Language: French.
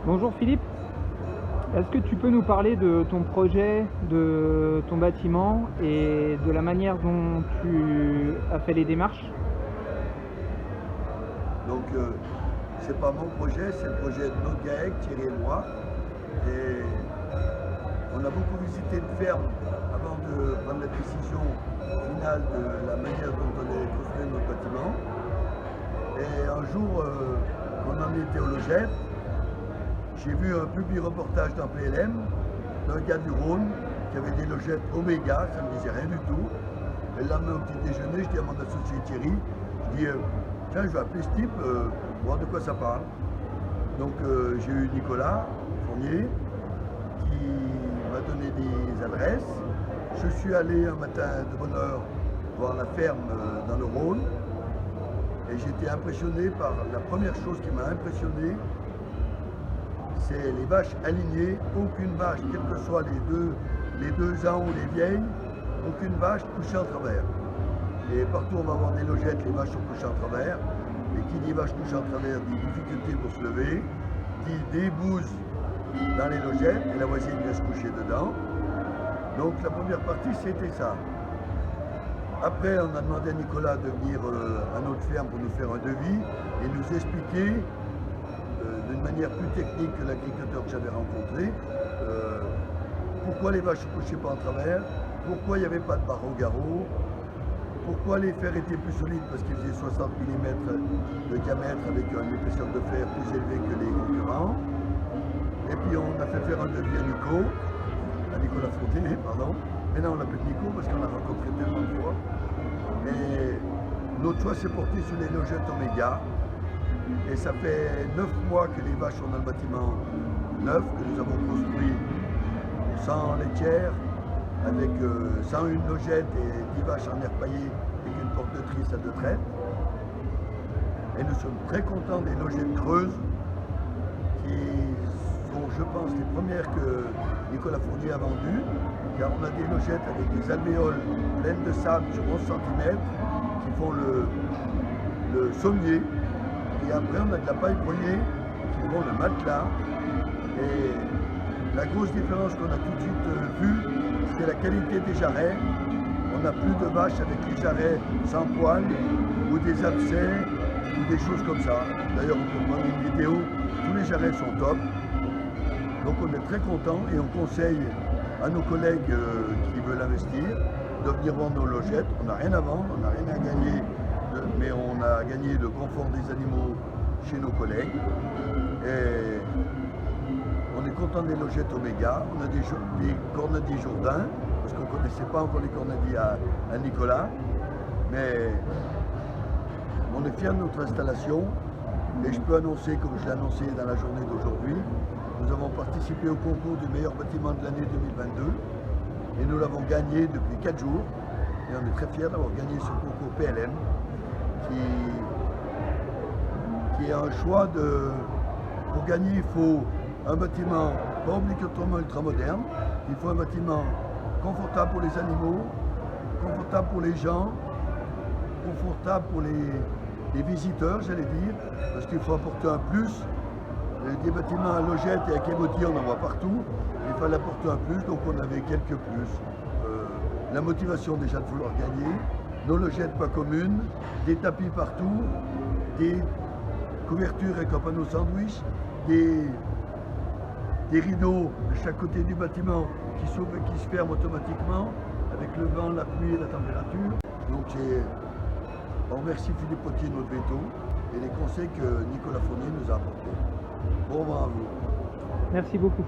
Bonjour Philippe, est-ce que tu peux nous parler de ton projet, de ton bâtiment et de la manière dont tu as fait les démarches? Donc, c'est pas mon projet, c'est le projet de notre GAEC, Thierry et moi. Et on a beaucoup visité une ferme avant de prendre la décision finale de la manière dont on allait construire notre bâtiment. Et un jour, on en était au Logette, j'ai vu un publi-reportage dans PLM d'un gars du Rhône qui avait des logettes Oméga, ça ne me disait rien du tout. Et le lendemain au petit déjeuner, je dis à mon associé Thierry, je dis tiens, je vais appeler ce type, voir de quoi ça parle. Donc j'ai eu Nicolas Fournier qui m'a donné des adresses. Je suis allé un matin de bonne heure voir la ferme dans le Rhône et j'étais impressionné par la première chose qui m'a impressionné, c'est les vaches alignées. Aucune vache, quels que soient les deux ans ou les vieilles, aucune vache couchée en travers. Et partout on va voir des logettes, les vaches sont couchées en travers. Et qui dit vache couchée en travers dit difficulté pour se lever, dit des bouses dans les logettes, et la voisine vient se coucher dedans. Donc la première partie c'était ça. Après on a demandé à Nicolas de venir à notre ferme pour nous faire un devis et nous expliquer d'une manière plus technique que l'agriculteur que j'avais rencontré, pourquoi les vaches ne couchaient pas en travers, pourquoi il n'y avait pas de barre au garrot, pourquoi les fers étaient plus solides parce qu'ils faisaient 60 mm de diamètre avec une épaisseur de fer plus élevée que les concurrents. Et puis on a fait faire un devis à Nicolas Fournier, pardon. Maintenant on l'appelle Nico parce qu'on l'a rencontré tellement de fois. Et notre choix s'est porté sur les logettes Oméga. Et ça fait 9 mois que les vaches sont dans le bâtiment neuf, que nous avons construit sans laitière, avec 101 logettes et 10 vaches en air paillé avec une porte de tri, salle de traite. Et nous sommes très contents des logettes creuses qui sont, je pense, les premières que Nicolas Fournier a vendues, car on a des logettes avec des alvéoles pleines de sable sur 11 cm qui font le sommier. Et après, on a de la paille broyée qui font le matelas. Et la grosse différence qu'on a tout de suite vue, c'est la qualité des jarrets. On n'a plus de vaches avec les jarrets sans poils ou des abcès ou des choses comme ça. D'ailleurs, on peut prendre une vidéo, tous les jarrets sont top. Donc on est très content et on conseille à nos collègues qui veulent investir de venir vendre nos logettes. On n'a rien à vendre, on n'a rien à gagner, mais on a gagné le confort des animaux chez nos collègues. Et on est content des logettes Oméga. On a des cornadis Jourdain, parce qu'on ne connaissait pas encore les cornadis à Nicolas. Mais on est fiers de notre installation. Et je peux annoncer, comme je l'ai annoncé dans la journée d'aujourd'hui, nous avons participé au concours du meilleur bâtiment de l'année 2022. Et nous l'avons gagné depuis 4 jours. Et on est très fiers d'avoir gagné ce concours PLM, qui est un choix de... Pour gagner, il faut un bâtiment pas obligatoirement ultramoderne, il faut un bâtiment confortable pour les animaux, confortable pour les gens, confortable pour les visiteurs, j'allais dire, parce qu'il faut apporter un plus. Des bâtiments à logettes et à kémotis, on en voit partout, il fallait apporter un plus, donc on avait quelques plus. La motivation déjà de vouloir gagner, nos logettes pas communes, des tapis partout, des couvertures avec un panneau sandwich, des rideaux de chaque côté du bâtiment qui s'ouvrent et qui se ferment automatiquement avec le vent, la pluie et la température. Donc on remercie Philippe Potier, notre veto, et les conseils que Nicolas Fournier nous a apportés. Bon vent à vous. Merci beaucoup.